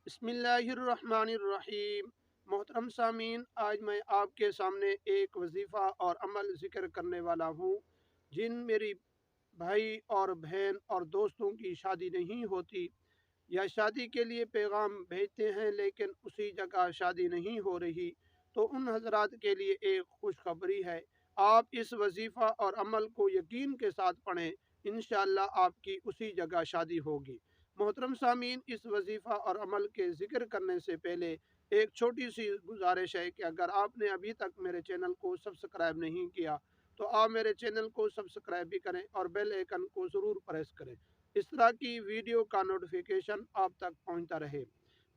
बिस्मिल्लाहिर्रहमानिर्रहीम। मोहतरम सामीन, आज मैं आपके सामने एक वजीफ़ा और अमल ज़िक्र करने वाला हूँ। जिन मेरी भाई और बहन और दोस्तों की शादी नहीं होती या शादी के लिए पैगाम भेजते हैं लेकिन उसी जगह शादी नहीं हो रही, तो उन हजरात के लिए एक खुशखबरी है। आप इस वजीफ़ा और अमल को यकीन के साथ पढ़ें, इंशाअल्लाह आपकी उसी जगह शादी होगी। मोहतरम सामीन, इस वजीफ़ा और अमल के ज़िक्र करने से पहले एक छोटी सी गुजारिश है कि अगर आपने अभी तक मेरे चैनल को सब्सक्राइब नहीं किया तो आप मेरे चैनल को सब्सक्राइब भी करें और बेल आइकन को ज़रूर प्रेस करें। इस तरह की वीडियो का नोटिफिकेशन आप तक पहुंचता रहे।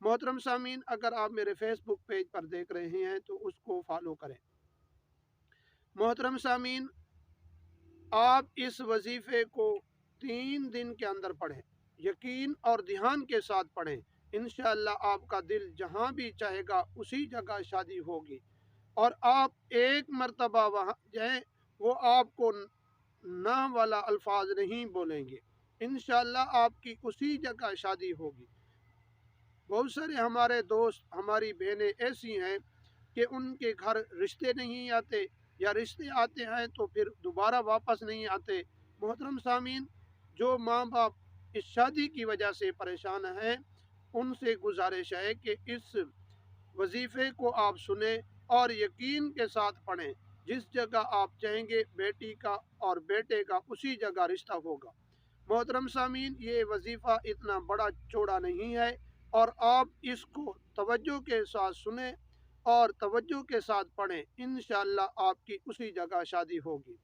मोहतरम सामीन, अगर आप मेरे फेसबुक पेज पर देख रहे हैं तो उसको फॉलो करें। मोहतरम सामीन, आप इस वजीफ़े को 3 दिन के अंदर पढ़ें, यकीन और ध्यान के साथ पढ़ें। इंशाअल्लाह आपका दिल जहाँ भी चाहेगा उसी जगह शादी होगी। और आप एक मर्तबा वहाँ जाएँ, वो आपको ना वाला अल्फाज नहीं बोलेंगे। इंशाअल्लाह आपकी उसी जगह शादी होगी। बहुत सारे हमारे दोस्त, हमारी बहनें ऐसी हैं कि उनके घर रिश्ते नहीं आते या रिश्ते आते हैं तो फिर दोबारा वापस नहीं आते। मोहतरम सामीन, जो माँ बाप इस शादी की वजह से परेशान हैं, उनसे गुजारिश है कि इस वजीफ़े को आप सुने और यकीन के साथ पढ़ें। जिस जगह आप चाहेंगे बेटी का और बेटे का उसी जगह रिश्ता होगा। मोहतरम सामीन, ये वजीफ़ा इतना बड़ा चौड़ा नहीं है और आप इसको तवज्जो के साथ सुने और तवज्जो के साथ पढ़ें, इंशाअल्लाह आपकी उसी जगह शादी होगी।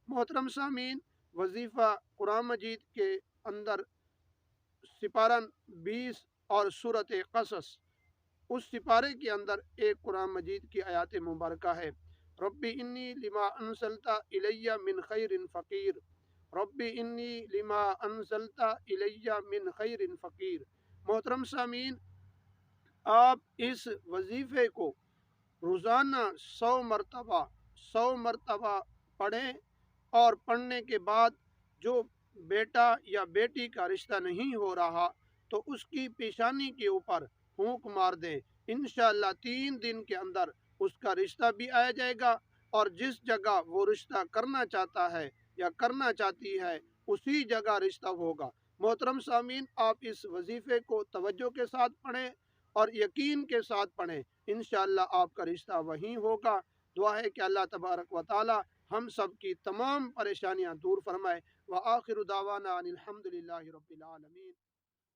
मोहतरम सामीन, वजीफ़ा कुरान मजीद के अंदर सिपारा 20 और सूरत कसस, उस सिपारे के अंदर एक कुरान मजीद की आयत मुबारक है। रब्बी इन्नी लिमा अनसलता इलैया मिन खैरिन फ़कीर। रब्बी इन्नी लिमा अनसलता इलैया मिन खैरिन फ़कीर। मोहतरम सामीन, आप इस वजीफ़े को रोज़ाना 100 मरतबा पढ़ें और पढ़ने के बाद जो बेटा या बेटी का रिश्ता नहीं हो रहा तो उसकी पेशानी के ऊपर फूंक मार दें। इंशाअल्लाह 3 दिन के अंदर उसका रिश्ता भी आ जाएगा और जिस जगह वो रिश्ता करना चाहता है या करना चाहती है उसी जगह रिश्ता होगा। मोहतरम सामीन, आप इस वजीफ़े को तवज्जो के साथ पढ़ें और यकीन के साथ पढ़ें, इंशाअल्लाह आपका रिश्ता वहीं होगा। दुआ है कि अल्लाह तबारक व तआला हम सब की तमाम परेशानियां दूर फरमाए। व आखिर दावाना अनिल हम्दुलिल्लाहि रब्बिल आलमीन।